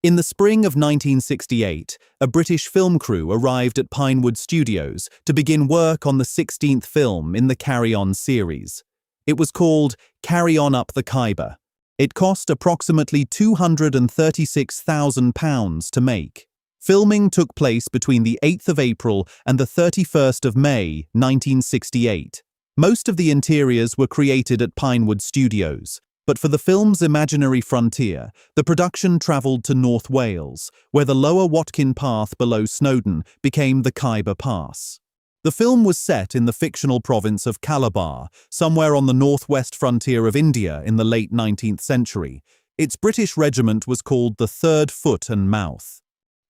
In the spring of 1968, a British film crew arrived at Pinewood Studios to begin work on the 16th film in the Carry On series. It was called Carry On Up the Khyber. It cost approximately £236,000 to make. Filming took place between the 8th of April and the 31st of May, 1968. Most of the interiors were created at Pinewood Studios, but for the film's imaginary frontier, the production travelled to North Wales, where the lower Watkin Path below Snowdon became the Khyber Pass. The film was set in the fictional province of Calabar, somewhere on the northwest frontier of India in the late 19th century. Its British regiment was called the Third Foot and Mouth.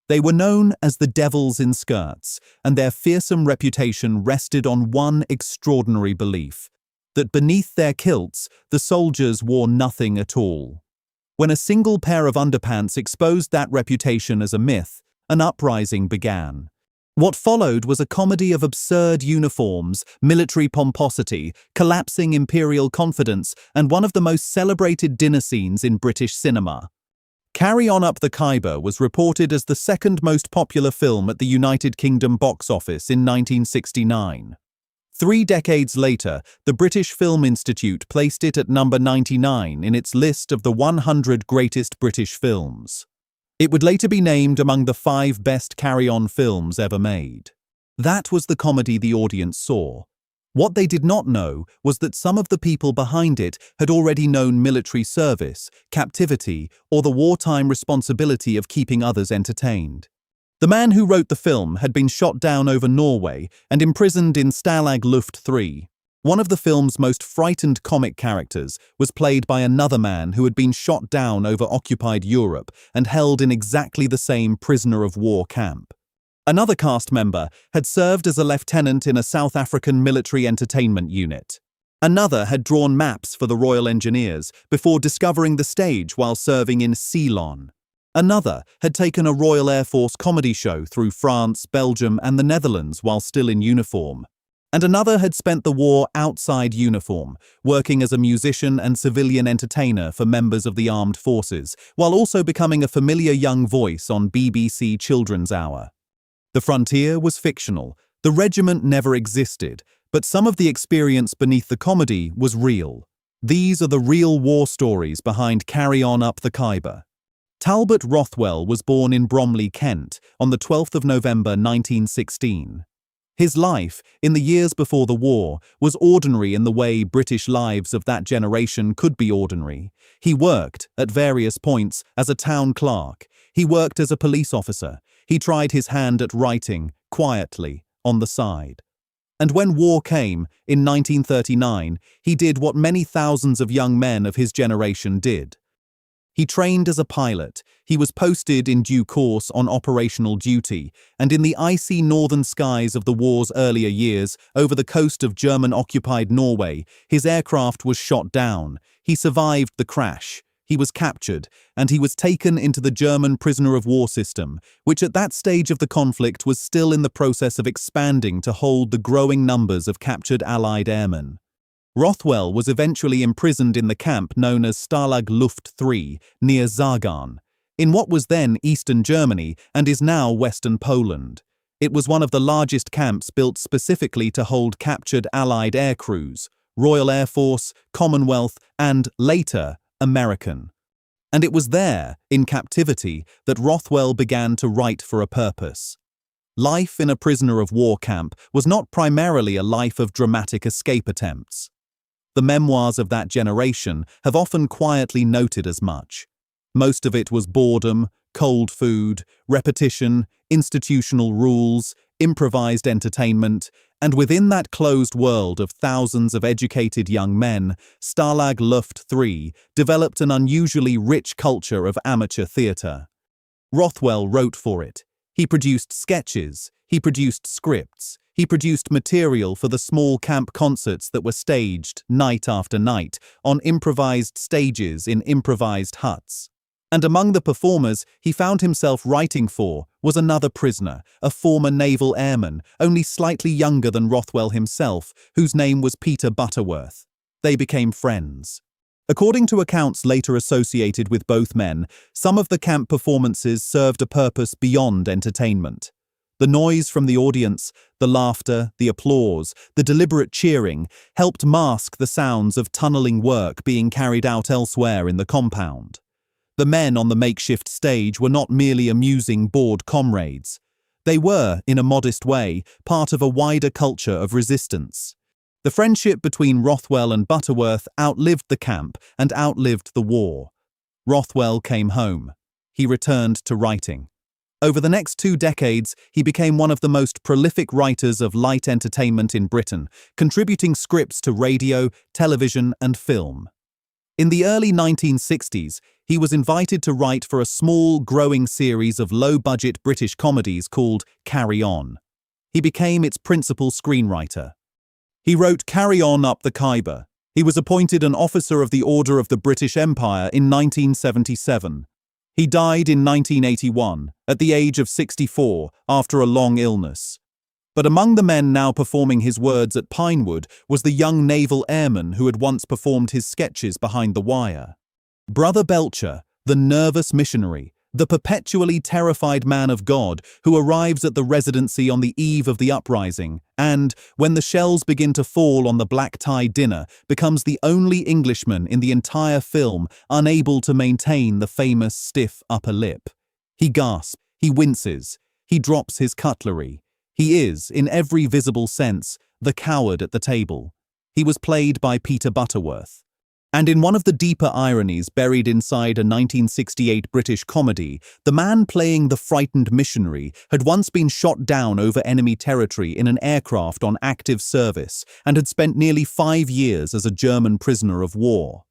They were known as the Devils in Skirts, and their fearsome reputation rested on one extraordinary belief: that beneath their kilts, the soldiers wore nothing at all. When a single pair of underpants exposed that reputation as a myth, an uprising began. What followed was a comedy of absurd uniforms, military pomposity, collapsing imperial confidence, and one of the most celebrated dinner scenes in British cinema. Carry On Up the Khyber was reported as the second most popular film at the United Kingdom box office in 1969. 3 decades later, the British Film Institute placed it at number 99 in its list of the 100 greatest British films. It would later be named among the 5 best carry-on films ever made. That was the comedy the audience saw. What they did not know was that some of the people behind it had already known military service, captivity, or the wartime responsibility of keeping others entertained. The man who wrote the film had been shot down over Norway and imprisoned in Stalag Luft Three. One of the film's most frightened comic characters was played by another man who had been shot down over occupied Europe and held in exactly the same prisoner of war camp. Another cast member had served as a lieutenant in a South African military entertainment unit. Another had drawn maps for the Royal Engineers before discovering the stage while serving in Ceylon. Another had taken a Royal Air Force comedy show through France, Belgium, and the Netherlands while still in uniform. And another had spent the war outside uniform, working as a musician and civilian entertainer for members of the armed forces, while also becoming a familiar young voice on BBC Children's Hour. The frontier was fictional. The regiment never existed, but some of the experience beneath the comedy was real. These are the real war stories behind Carry On Up the Khyber. Talbot Rothwell was born in Bromley, Kent, on the 12th of November 1916. His life, in the years before the war, was ordinary in the way British lives of that generation could be ordinary. He worked, at various points, as a town clerk. He worked as a police officer. He tried his hand at writing, quietly, on the side. And when war came, in 1939, he did what many thousands of young men of his generation did. He trained as a pilot. He was posted in due course on operational duty, and in the icy northern skies of the war's earlier years, over the coast of German-occupied Norway, his aircraft was shot down. He survived the crash. He was captured, and he was taken into the German prisoner of war system, which at that stage of the conflict was still in the process of expanding to hold the growing numbers of captured Allied airmen. Rothwell was eventually imprisoned in the camp known as Stalag Luft Three, near Zargan, in what was then Eastern Germany and is now Western Poland. It was one of the largest camps built specifically to hold captured Allied air crews, Royal Air Force, Commonwealth, and, later, American. And it was there, in captivity, that Rothwell began to write for a purpose. Life in a prisoner of war camp was not primarily a life of dramatic escape attempts. The memoirs of that generation have often quietly noted as much. Most of it was boredom, cold food, repetition, institutional rules, improvised entertainment, and within that closed world of thousands of educated young men, Stalag Luft Three developed an unusually rich culture of amateur theatre. Rothwell wrote for it. He produced sketches, he produced scripts, he produced material for the small camp concerts that were staged, night after night, on improvised stages in improvised huts. And among the performers he found himself writing for was another prisoner, a former naval airman, only slightly younger than Rothwell himself, whose name was Peter Butterworth. They became friends. According to accounts later associated with both men, some of the camp performances served a purpose beyond entertainment. The noise from the audience, the laughter, the applause, the deliberate cheering helped mask the sounds of tunneling work being carried out elsewhere in the compound. The men on the makeshift stage were not merely amusing bored comrades. They were, in a modest way, part of a wider culture of resistance. The friendship between Rothwell and Butterworth outlived the camp and outlived the war. Rothwell came home. He returned to writing. Over the next 2 decades, he became one of the most prolific writers of light entertainment in Britain, contributing scripts to radio, television, and film. In the early 1960s, he was invited to write for a small, growing series of low-budget British comedies called Carry On. He became its principal screenwriter. He wrote Carry On up the Khyber. He was appointed an officer of the Order of the British Empire in 1977. He died in 1981, at the age of 64, after a long illness. But among the men now performing his words at Pinewood was the young naval airman who had once performed his sketches behind the wire. Brother Belcher, the nervous missionary, the perpetually terrified man of God who arrives at the residency on the eve of the uprising and, when the shells begin to fall on the black-tie dinner, becomes the only Englishman in the entire film unable to maintain the famous stiff upper lip. He gasps, he winces, he drops his cutlery. He is, in every visible sense, the coward at the table. He was played by Peter Butterworth. And in one of the deeper ironies buried inside a 1968 British comedy, the man playing the frightened missionary had once been shot down over enemy territory in an aircraft on active service and had spent nearly 5 years as a German prisoner of war.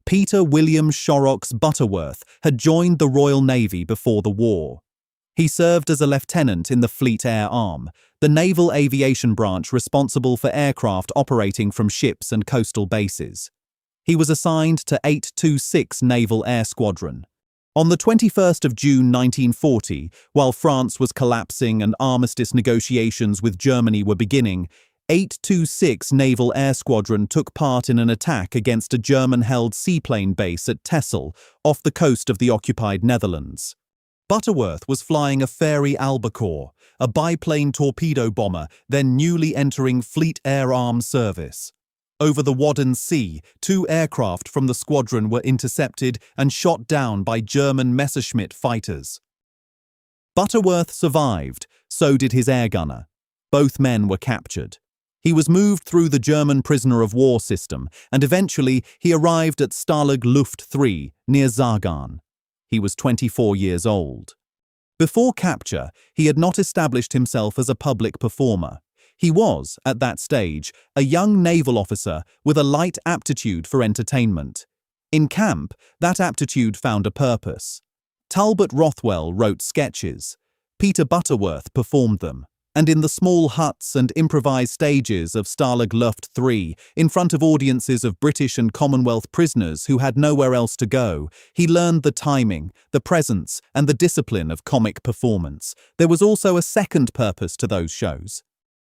Peter William Shorrocks Butterworth had joined the Royal Navy before the war. He served as a lieutenant in the Fleet Air Arm, the naval aviation branch responsible for aircraft operating from ships and coastal bases. He was assigned to 826 Naval Air Squadron. On the 21st of June 1940, while France was collapsing and armistice negotiations with Germany were beginning, 826 Naval Air Squadron took part in an attack against a German-held seaplane base at Texel, off the coast of the occupied Netherlands. Butterworth was flying a Fairey Albacore, a biplane torpedo bomber then newly entering Fleet Air Arm service. Over the Wadden Sea, 2 aircraft from the squadron were intercepted and shot down by German Messerschmitt fighters. Butterworth survived, so did his air gunner. Both men were captured. He was moved through the German prisoner of war system, and eventually he arrived at Stalag Luft Three, near Zargan. He was 24 years old. Before capture, he had not established himself as a public performer. He was, at that stage, a young naval officer with a light aptitude for entertainment. In camp, that aptitude found a purpose. Talbot Rothwell wrote sketches. Peter Butterworth performed them. And in the small huts and improvised stages of Stalag Luft Three, in front of audiences of British and Commonwealth prisoners who had nowhere else to go, he learned the timing, the presence, and the discipline of comic performance. There was also a second purpose to those shows.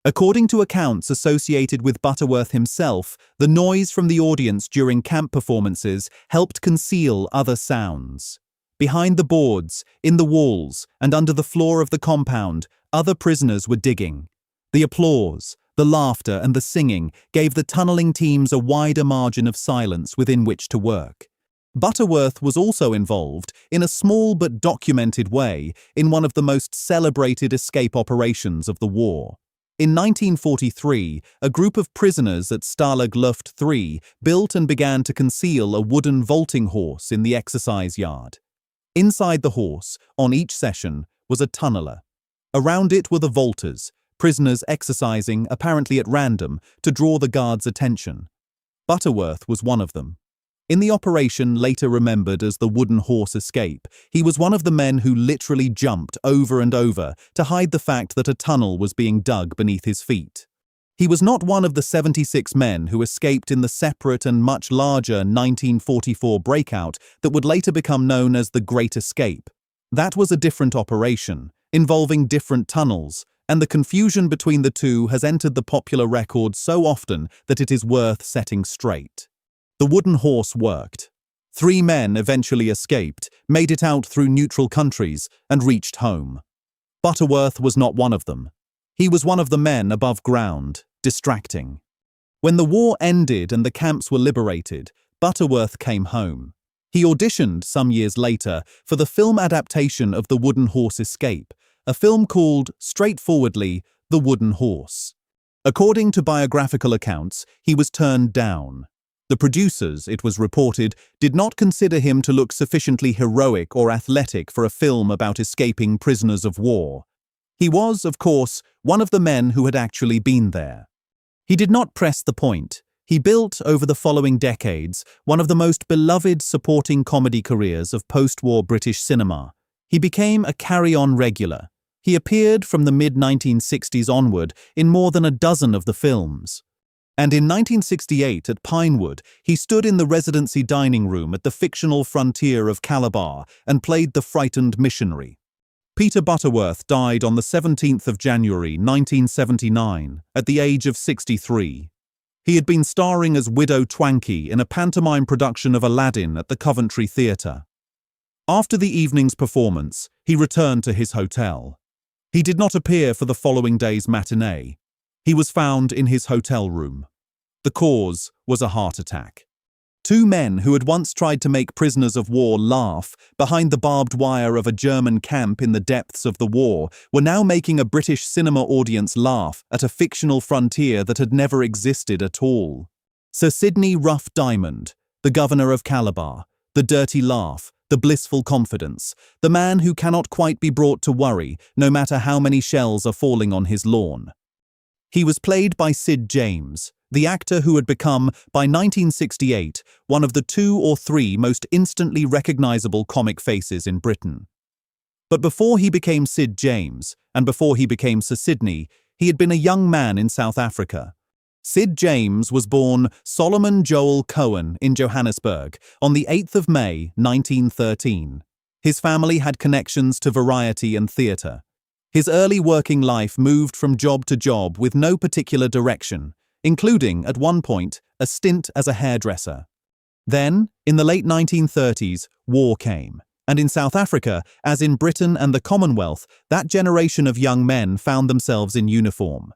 According to accounts associated with Butterworth himself, the noise from the audience during camp performances helped conceal other sounds. Behind the boards, in the walls, and under the floor of the compound, other prisoners were digging. The applause, the laughter, and the singing gave the tunneling teams a wider margin of silence within which to work. Butterworth was also involved, in a small but documented way, in one of the most celebrated escape operations of the war. In 1943, a group of prisoners at Stalag Luft Three built and began to conceal a wooden vaulting horse in the exercise yard. Inside the horse, on each session, was a tunneler. Around it were the vaulters, prisoners exercising, apparently at random, to draw the guards' attention. Butterworth was one of them. In the operation later remembered as the wooden horse escape, he was one of the men who literally jumped over and over to hide the fact that a tunnel was being dug beneath his feet. He was not one of the 76 men who escaped in the separate and much larger 1944 breakout that would later become known as the Great Escape. That was a different operation, involving different tunnels, and the confusion between the two has entered the popular record so often that it is worth setting straight. The wooden horse worked. 3 men eventually escaped, made it out through neutral countries, and reached home. Butterworth was not one of them. He was one of the men above ground, distracting. When the war ended and the camps were liberated, Butterworth came home. He auditioned some years later for the film adaptation of The Wooden Horse Escape, a film called, straightforwardly, The Wooden Horse. According to biographical accounts, he was turned down. The producers, it was reported, did not consider him to look sufficiently heroic or athletic for a film about escaping prisoners of war. He was, of course, one of the men who had actually been there. He did not press the point. He built, over the following decades, one of the most beloved supporting comedy careers of post-war British cinema. He became a carry-on regular. He appeared from the mid-1960s onward in more than a dozen of the films. And in 1968 at Pinewood, he stood in the residency dining room at the fictional frontier of Calabar and played the frightened missionary. Peter Butterworth died on the 17th of January 1979 at the age of 63. He had been starring as Widow Twankey in a pantomime production of Aladdin at the Coventry Theatre. After the evening's performance, he returned to his hotel. He did not appear for the following day's matinee. He was found in his hotel room. The cause was a heart attack. 2 men who had once tried to make prisoners of war laugh behind the barbed wire of a German camp in the depths of the war were now making a British cinema audience laugh at a fictional frontier that had never existed at all. Sir Sidney Rough Diamond, the governor of Calabar, the dirty laugh, the blissful confidence, the man who cannot quite be brought to worry no matter how many shells are falling on his lawn. He was played by Sid James, the actor who had become, by 1968, one of the 2 or 3 most instantly recognizable comic faces in Britain. But before he became Sid James, and before he became Sir Sidney, he had been a young man in South Africa. Sid James was born Solomon Joel Cohen in Johannesburg on the 8th of May, 1913. His family had connections to variety and theatre. His early working life moved from job to job with no particular direction, including, at one point, a stint as a hairdresser. Then, in the late 1930s, war came, and in South Africa, as in Britain and the Commonwealth, that generation of young men found themselves in uniform.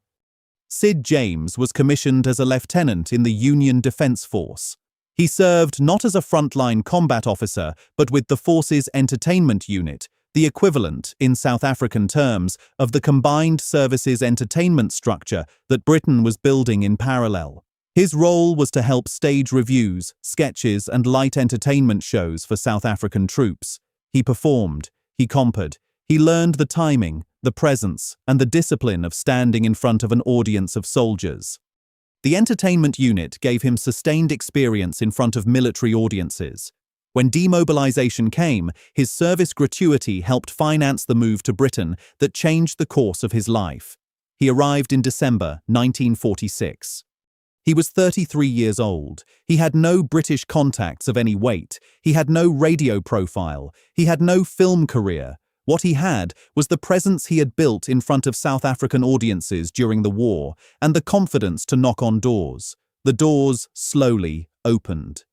Sid James was commissioned as a lieutenant in the Union Defence Force. He served not as a frontline combat officer, but with the force's entertainment unit, the equivalent, in South African terms, of the combined services entertainment structure that Britain was building in parallel. His role was to help stage revues, sketches, and light entertainment shows for South African troops. He performed, he compared, he learned the timing, the presence, and the discipline of standing in front of an audience of soldiers. The entertainment unit gave him sustained experience in front of military audiences. When demobilization came, his service gratuity helped finance the move to Britain that changed the course of his life. He arrived in December 1946. He was 33 years old. He had no British contacts of any weight. He had no radio profile. He had no film career. What he had was the presence he had built in front of South African audiences during the war and the confidence to knock on doors. The doors slowly opened.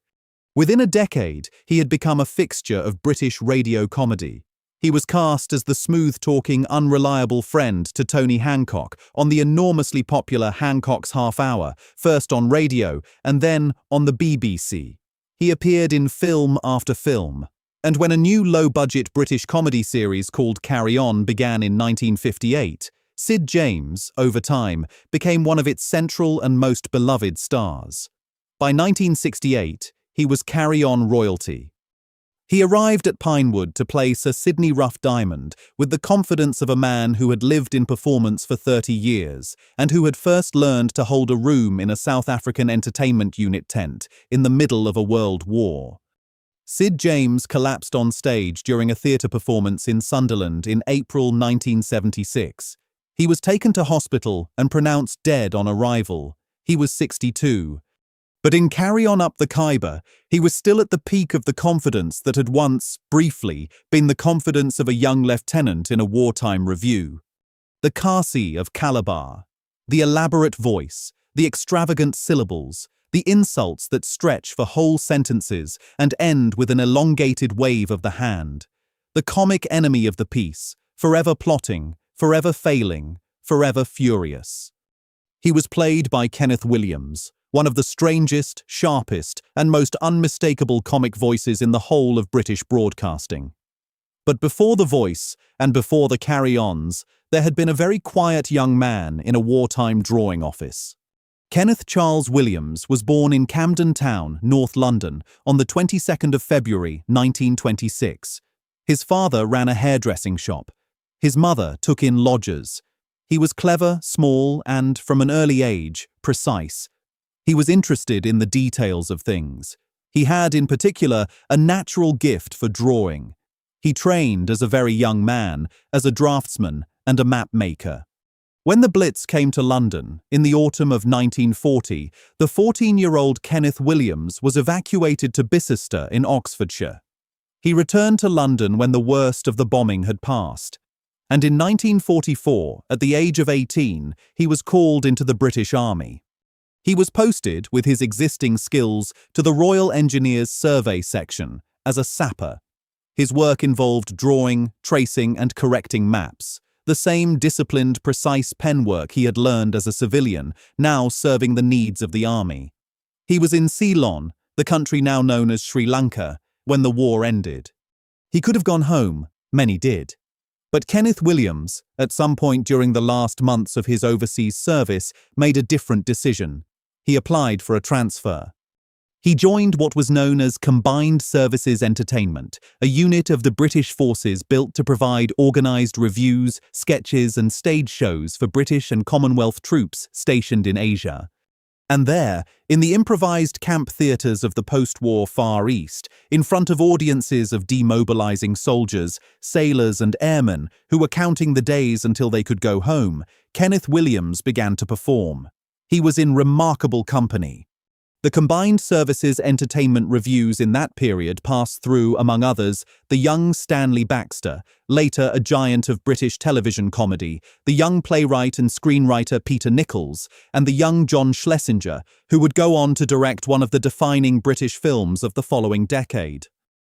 Within a decade, he had become a fixture of British radio comedy. He was cast as the smooth-talking, unreliable friend to Tony Hancock on the enormously popular Hancock's Half Hour, first on radio and then on the BBC. He appeared in film after film. And when a new low-budget British comedy series called Carry On began in 1958, Sid James, over time, became one of its central and most beloved stars. By 1968, he was carry-on royalty. He arrived at Pinewood to play Sir Sidney Rough Diamond with the confidence of a man who had lived in performance for 30 years and who had first learned to hold a room in a South African entertainment unit tent in the middle of a world war. Sid James collapsed on stage during a theatre performance in Sunderland in April 1976. He was taken to hospital and pronounced dead on arrival. He was 62. But in Carry On Up the Khyber, he was still at the peak of the confidence that had once, briefly, been the confidence of a young lieutenant in a wartime review. The Kasi of Calabar, the elaborate voice, the extravagant syllables, The insults that stretch for whole sentences and end with an elongated wave of the hand. The comic enemy of the piece, forever plotting, forever failing, forever furious. He was played by Kenneth Williams, one of the strangest, sharpest, and most unmistakable comic voices in the whole of British broadcasting. But before the voice, and before the carry-ons, there had been a very quiet young man in a wartime drawing office. Kenneth Charles Williams was born in Camden Town, North London, on the 22nd of February, 1926. His father ran a hairdressing shop. His mother took in lodgers. He was clever, small, and, from an early age, precise. He was interested in the details of things. He had, in particular, a natural gift for drawing. He trained as a very young man, as a draftsman and a map maker. When the Blitz came to London, in the autumn of 1940, the 14-year-old Kenneth Williams was evacuated to Bicester in Oxfordshire. He returned to London when the worst of the bombing had passed. And in 1944, at the age of 18, he was called into the British Army. He was posted, with his existing skills, to the Royal Engineers Survey Section, as a sapper. His work involved drawing, tracing, and correcting maps. The same disciplined, precise penwork he had learned as a civilian, now serving the needs of the army. He was in Ceylon, the country now known as Sri Lanka, when the war ended. He could have gone home, many did. But Kenneth Williams, at some point during the last months of his overseas service, made a different decision. He applied for a transfer. He joined what was known as Combined Services Entertainment, a unit of the British forces built to provide organised revues, sketches and stage shows for British and Commonwealth troops stationed in Asia. And there, in the improvised camp theatres of the post-war Far East, in front of audiences of demobilising soldiers, sailors and airmen who were counting the days until they could go home, Kenneth Williams began to perform. He was in remarkable company. The Combined Services Entertainment revues in that period passed through, among others, the young Stanley Baxter, later a giant of British television comedy, the young playwright and screenwriter Peter Nichols, and the young John Schlesinger, who would go on to direct one of the defining British films of the following decade.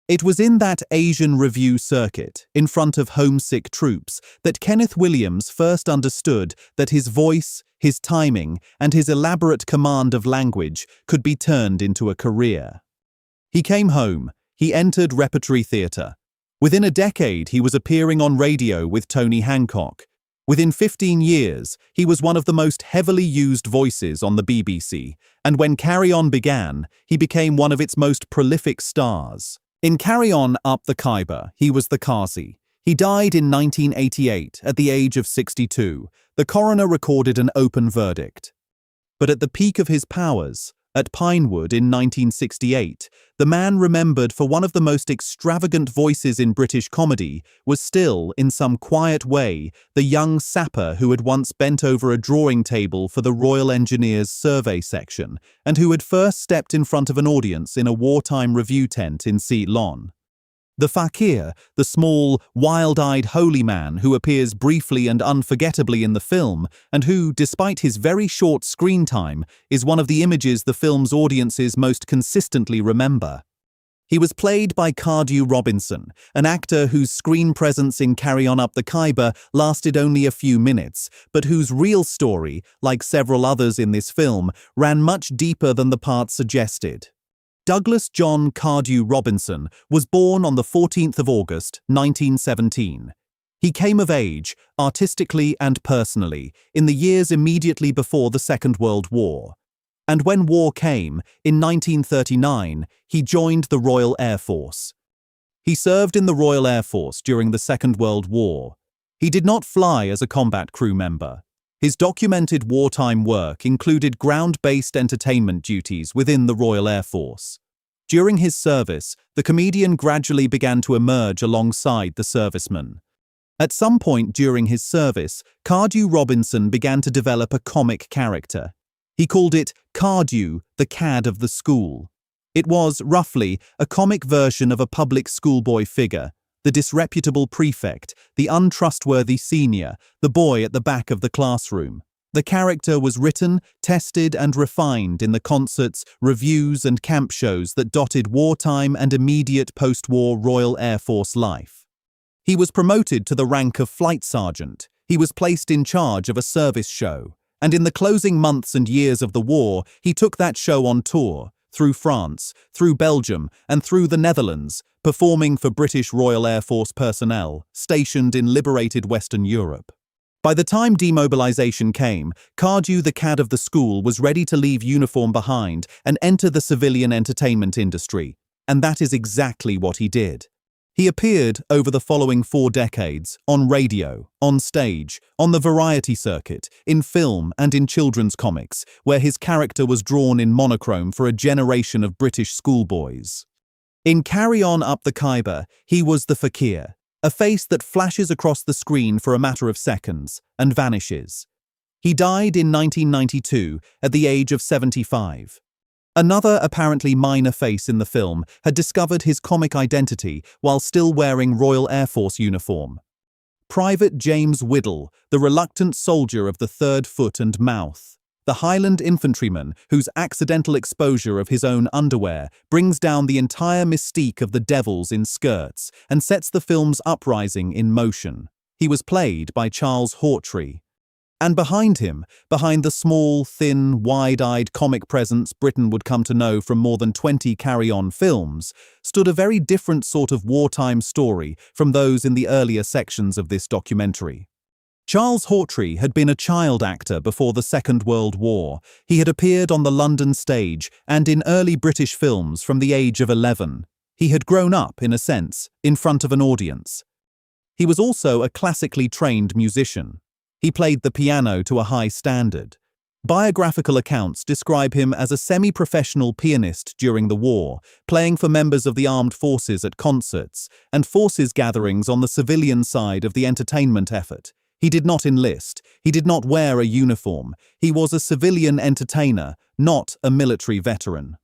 It was in that Asian revue circuit, in front of homesick troops, that Kenneth Williams first understood that his voice, his timing, and his elaborate command of language could be turned into a career. He came home. He entered repertory theatre. Within a decade, he was appearing on radio with Tony Hancock. Within 15 years, he was one of the most heavily used voices on the BBC, and when Carry On began, he became one of its most prolific stars. In Carry On Up the Khyber, he was the Qazi. He died in 1988 at the age of 62. The coroner recorded an open verdict. But at the peak of his powers, at Pinewood in 1968, the man remembered for one of the most extravagant voices in British comedy was still, in some quiet way, the young sapper who had once bent over a drawing table for the Royal Engineers Survey Section and who had first stepped in front of an audience in a wartime review tent in Ceylon. The fakir, the small, wild-eyed holy man who appears briefly and unforgettably in the film, and who, despite his very short screen time, is one of the images the film's audiences most consistently remember. He was played by Cardew Robinson, an actor whose screen presence in Carry On Up the Khyber lasted only a few minutes, but whose real story, like several others in this film, ran much deeper than the part suggested. Douglas John Cardew Robinson was born on the 14th of August, 1917. He came of age, artistically and personally, in the years immediately before the Second World War. And when war came, in 1939, he joined the Royal Air Force. He served in the Royal Air Force during the Second World War. He did not fly as a combat crew member. His documented wartime work included ground-based entertainment duties within the Royal Air Force. During his service, the comedian gradually began to emerge alongside the serviceman. At some point during his service, Cardew Robinson began to develop a comic character. He called it Cardew, the cad of the school. It was, roughly, a comic version of a public schoolboy figure, the disreputable prefect, the untrustworthy senior, the boy at the back of the classroom. The character was written, tested, and refined in the concerts, revues, and camp shows that dotted wartime and immediate post-war Royal Air Force life. He was promoted to the rank of flight sergeant. He was placed in charge of a service show, and in the closing months and years of the war, he took that show on tour, through France, through Belgium, and through the Netherlands, performing for British Royal Air Force personnel stationed in liberated Western Europe. By the time demobilization came, Cardew, the cad of the school, was ready to leave uniform behind and enter the civilian entertainment industry, and that is exactly what he did. He appeared over the following 4 decades on radio, on stage, on the variety circuit, in film and in children's comics, where his character was drawn in monochrome for a generation of British schoolboys. In Carry On Up the Khyber, he was the fakir, a face that flashes across the screen for a matter of seconds and vanishes. He died in 1992 at the age of 75. Another apparently minor face in the film had discovered his comic identity while still wearing Royal Air Force uniform. Private James Whittle, the reluctant soldier of the 3rd Foot and Mouth, the Highland infantryman whose accidental exposure of his own underwear brings down the entire mystique of the devils in skirts and sets the film's uprising in motion. He was played by Charles Hawtrey. And behind him, behind the small, thin, wide-eyed comic presence Britain would come to know from more than 20 carry-on films, stood a very different sort of wartime story from those in the earlier sections of this documentary. Charles Hawtrey had been a child actor before the Second World War. He had appeared on the London stage and in early British films from the age of 11. He had grown up, in a sense, in front of an audience. He was also a classically trained musician. He played the piano to a high standard. Biographical accounts describe him as a semi-professional pianist during the war, playing for members of the armed forces at concerts and forces gatherings on the civilian side of the entertainment effort. He did not enlist. He did not wear a uniform. He was a civilian entertainer, not a military veteran.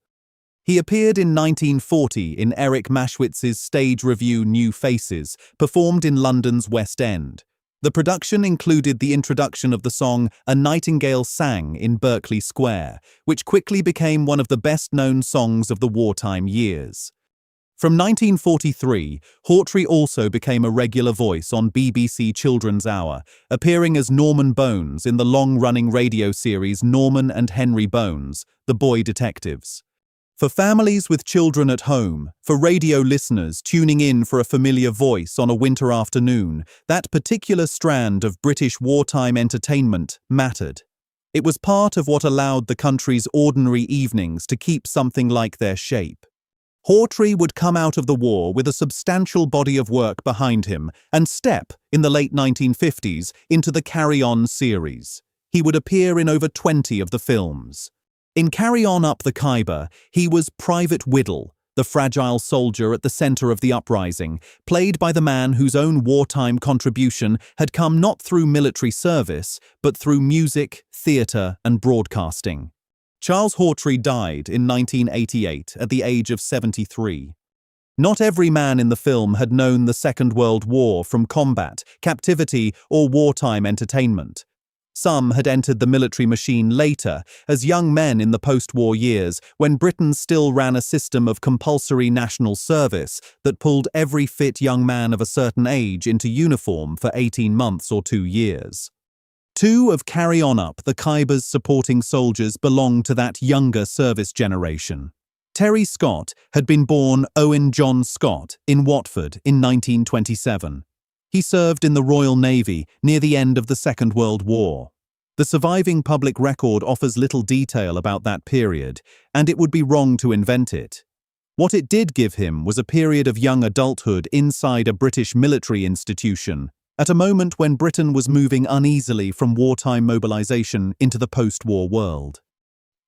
He appeared in 1940 in Eric Maschwitz's stage revue New Faces, performed in London's West End. The production included the introduction of the song A Nightingale Sang in Berkeley Square, which quickly became one of the best-known songs of the wartime years. From 1943, Hawtrey also became a regular voice on BBC Children's Hour, appearing as Norman Bones in the long-running radio series Norman and Henry Bones, The Boy Detectives. For families with children at home, for radio listeners tuning in for a familiar voice on a winter afternoon, that particular strand of British wartime entertainment mattered. It was part of what allowed the country's ordinary evenings to keep something like their shape. Hawtrey would come out of the war with a substantial body of work behind him and step, in the late 1950s, into the Carry On series. He would appear in over 20 of the films. In Carry On Up the Khyber, he was Private Whittle, the fragile soldier at the center of the uprising, played by the man whose own wartime contribution had come not through military service, but through music, theater, and broadcasting. Charles Hawtrey died in 1988 at the age of 73. Not every man in the film had known the Second World War from combat, captivity, or wartime entertainment. Some had entered the military machine later, as young men in the post-war years, when Britain still ran a system of compulsory national service that pulled every fit young man of a certain age into uniform for 18 months or 2 years. 2 of Carry On Up the Khyber's supporting soldiers belonged to that younger service generation. Terry Scott had been born Owen John Scott in Watford in 1927. He served in the Royal Navy near the end of the Second World War. The surviving public record offers little detail about that period, and it would be wrong to invent it. What it did give him was a period of young adulthood inside a British military institution, at a moment when Britain was moving uneasily from wartime mobilization into the post-war world.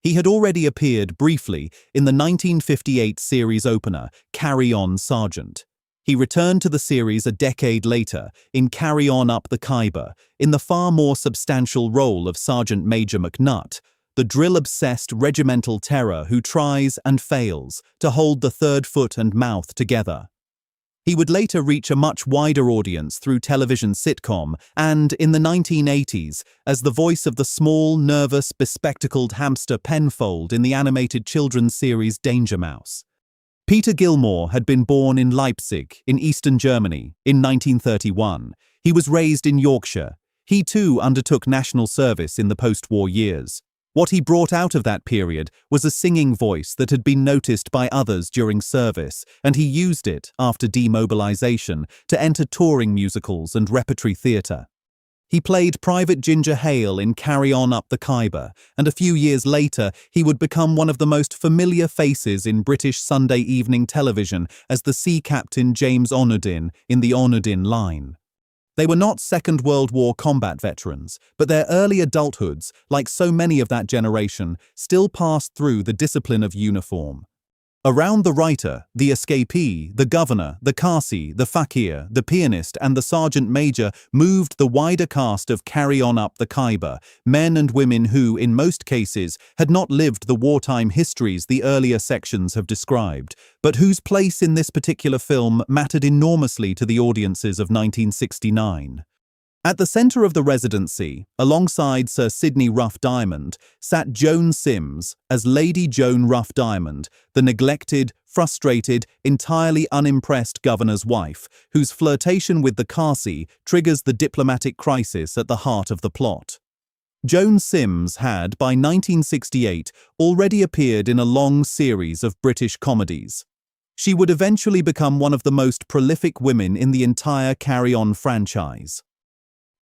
He had already appeared briefly in the 1958 series opener, Carry On Sergeant. He returned to the series a decade later in Carry On Up the Khyber, in the far more substantial role of Sergeant Major McNutt, the drill-obsessed regimental terror who tries and fails to hold the 3rd Foot and Mouth together. He would later reach a much wider audience through television sitcom and, in the 1980s, as the voice of the small, nervous, bespectacled hamster Penfold in the animated children's series Danger Mouse. Peter Gilmore had been born in Leipzig, in eastern Germany, in 1931. He was raised in Yorkshire. He too undertook national service in the post-war years. What he brought out of that period was a singing voice that had been noticed by others during service, and he used it, after demobilization, to enter touring musicals and repertory theatre. He played Private Ginger Hale in Carry On Up the Khyber, and a few years later he would become one of the most familiar faces in British Sunday evening television as the sea captain James Onudin in the Onudin Line. They were not Second World War combat veterans, but their early adulthoods, like so many of that generation, still passed through the discipline of uniform. Around the writer, the escapee, the governor, the Kasi, the fakir, the pianist and the sergeant major moved the wider cast of Carry On Up the Khyber, men and women who, in most cases, had not lived the wartime histories the earlier sections have described, but whose place in this particular film mattered enormously to the audiences of 1969. At the centre of the residency, alongside Sir Sidney Rough Diamond, sat Joan Sims as Lady Joan Rough Diamond, the neglected, frustrated, entirely unimpressed governor's wife, whose flirtation with the Kasi triggers the diplomatic crisis at the heart of the plot. Joan Sims had, by 1968, already appeared in a long series of British comedies. She would eventually become one of the most prolific women in the entire Carry On franchise.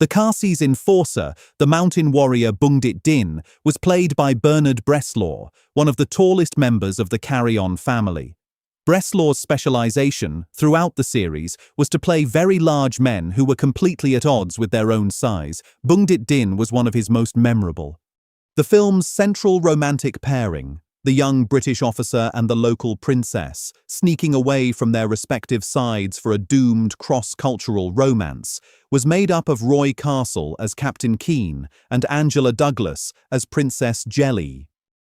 The Kasi's enforcer, the mountain warrior Bundit Din, was played by Bernard Breslaw, one of the tallest members of the Carry On family. Breslaw's specialization, throughout the series, was to play very large men who were completely at odds with their own size. Bundit Din was one of his most memorable. The film's central romantic pairing, the young British officer and the local princess, sneaking away from their respective sides for a doomed cross-cultural romance, was made up of Roy Castle as Captain Keane and Angela Douglas as Princess Jelly.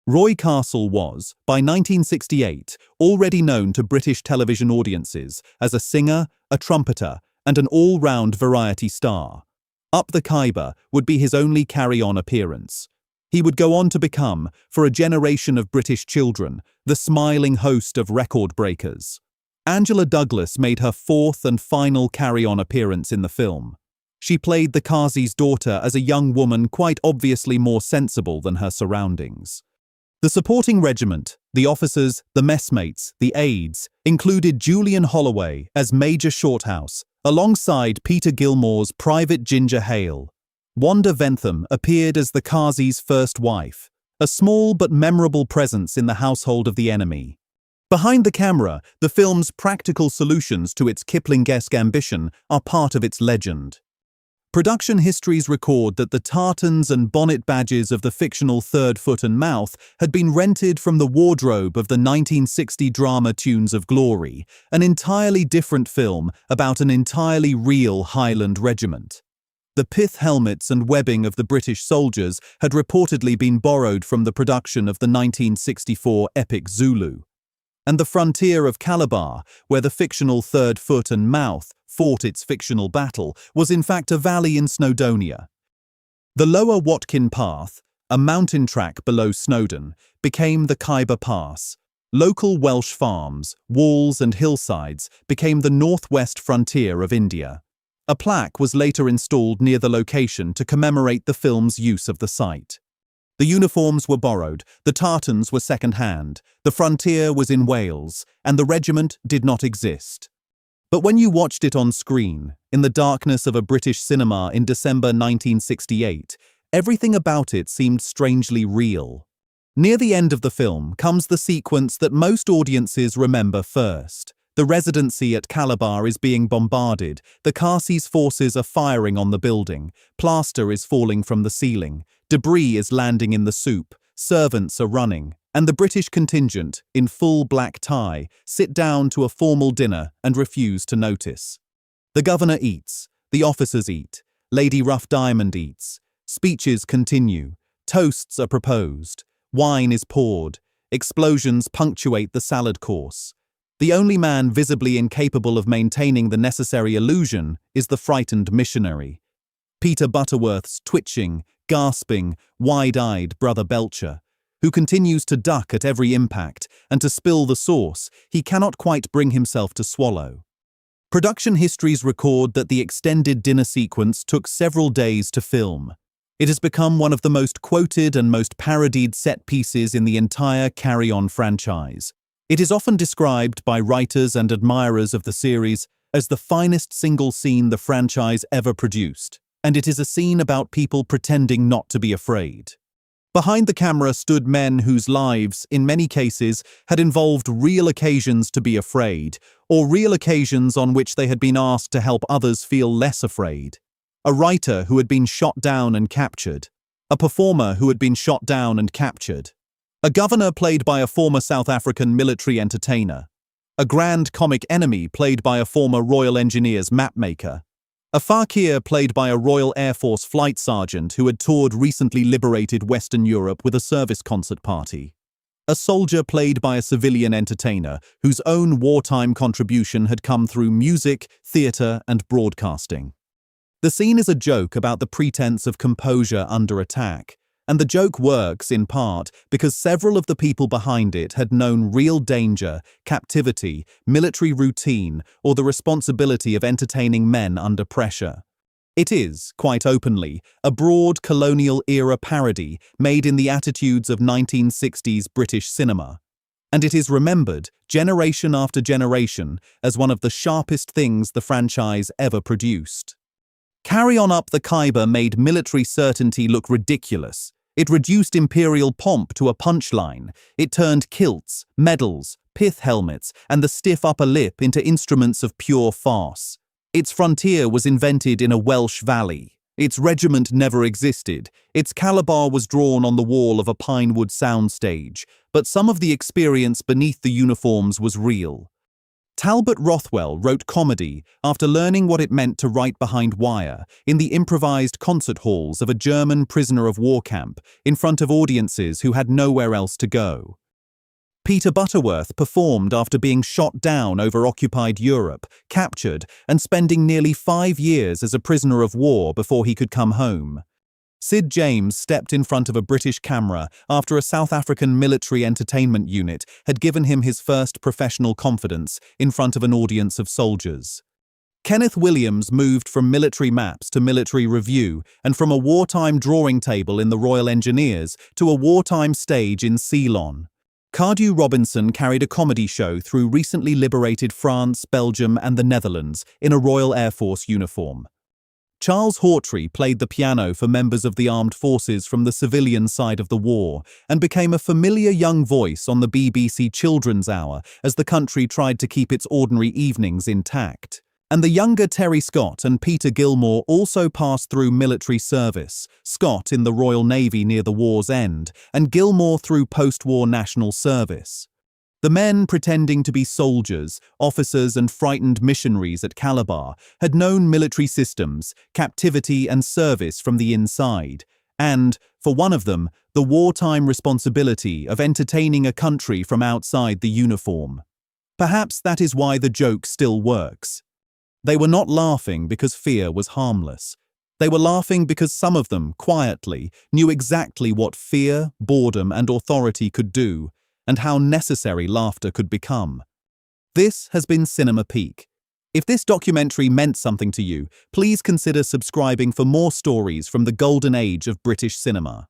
Roy Castle was, by 1968, already known to British television audiences as a singer, a trumpeter, and an all-round variety star. Up the Khyber would be his only carry-on appearance. He would go on to become, for a generation of British children, the smiling host of record breakers. Angela Douglas made her fourth and final carry-on appearance in the film. She played the Kazi's daughter as a young woman quite obviously more sensible than her surroundings. The supporting regiment, the officers, the messmates, the aides, included Julian Holloway as Major Shorthouse, alongside Peter Gilmore's Private Ginger Hale. Wanda Ventham appeared as the Kazi's first wife, a small but memorable presence in the household of the enemy. Behind the camera, the film's practical solutions to its Kipling-esque ambition are part of its legend. Production histories record that the tartans and bonnet badges of the fictional Third Foot and Mouth had been rented from the wardrobe of the 1960 drama Tunes of Glory, an entirely different film about an entirely real Highland regiment. The pith helmets and webbing of the British soldiers had reportedly been borrowed from the production of the 1964 epic Zulu. And the frontier of Calabar, where the fictional Third Foot and Mouth fought its fictional battle, was in fact a valley in Snowdonia. The Lower Watkin Path, a mountain track below Snowdon, became the Khyber Pass. Local Welsh farms, walls and hillsides became the northwest frontier of India. A plaque was later installed near the location to commemorate the film's use of the site. The uniforms were borrowed, the tartans were second-hand, the frontier was in Wales, and the regiment did not exist. But when you watched it on screen, in the darkness of a British cinema in December 1968, everything about it seemed strangely real. Near the end of the film comes the sequence that most audiences remember first. The residency at Calabar is being bombarded, the Kasi's forces are firing on the building, plaster is falling from the ceiling, debris is landing in the soup, servants are running, and the British contingent, in full black tie, sit down to a formal dinner and refuse to notice. The governor eats, the officers eat, Lady Rough Diamond eats, speeches continue, toasts are proposed, wine is poured, explosions punctuate the salad course. The only man visibly incapable of maintaining the necessary illusion is the frightened missionary. Peter Butterworth's twitching, gasping, wide-eyed brother Belcher, who continues to duck at every impact and to spill the sauce he cannot quite bring himself to swallow. Production histories record that the extended dinner sequence took several days to film. It has become one of the most quoted and most parodied set pieces in the entire Carry On franchise. It is often described by writers and admirers of the series as the finest single scene the franchise ever produced, and it is a scene about people pretending not to be afraid. Behind the camera stood men whose lives, in many cases, had involved real occasions to be afraid, or real occasions on which they had been asked to help others feel less afraid. A writer who had been shot down and captured. A performer who had been shot down and captured. A governor played by a former South African military entertainer. A grand comic enemy played by a former Royal Engineers mapmaker. A fakir played by a Royal Air Force flight sergeant who had toured recently liberated Western Europe with a service concert party. A soldier played by a civilian entertainer whose own wartime contribution had come through music, theatre, and broadcasting. The scene is a joke about the pretense of composure under attack, and the joke works in part because several of the people behind it had known real danger, captivity, military routine, or the responsibility of entertaining men under pressure. It is, quite openly, a broad colonial-era parody made in the attitudes of 1960s British cinema. And it is remembered, generation after generation, as one of the sharpest things the franchise ever produced. Carry On Up the Khyber made military certainty look ridiculous. It reduced imperial pomp to a punchline. It turned kilts, medals, pith helmets, and the stiff upper lip into instruments of pure farce. Its frontier was invented in a Welsh valley. Its regiment never existed. Its caliber was drawn on the wall of a Pinewood soundstage, but some of the experience beneath the uniforms was real. Talbot Rothwell wrote comedy after learning what it meant to write behind wire in the improvised concert halls of a German prisoner of war camp in front of audiences who had nowhere else to go. Peter Butterworth performed after being shot down over occupied Europe, captured, and spending nearly 5 years as a prisoner of war before he could come home. Sid James stepped in front of a British camera after a South African military entertainment unit had given him his first professional confidence in front of an audience of soldiers. Kenneth Williams moved from military maps to military review and from a wartime drawing table in the Royal Engineers to a wartime stage in Ceylon. Cardew Robinson carried a comedy show through recently liberated France, Belgium, and the Netherlands in a Royal Air Force uniform. Charles Hawtrey played the piano for members of the armed forces from the civilian side of the war and became a familiar young voice on the BBC Children's Hour as the country tried to keep its ordinary evenings intact. And the younger Terry Scott and Peter Gilmore also passed through military service, Scott in the Royal Navy near the war's end, and Gilmore through post-war national service. The men pretending to be soldiers, officers and frightened missionaries at Calabar had known military systems, captivity and service from the inside, and, for one of them, the wartime responsibility of entertaining a country from outside the uniform. Perhaps that is why the joke still works. They were not laughing because fear was harmless. They were laughing because some of them, quietly, knew exactly what fear, boredom and authority could do, and how necessary laughter could become. This has been Cinema Peak. If this documentary meant something to you, please consider subscribing for more stories from the golden age of British cinema.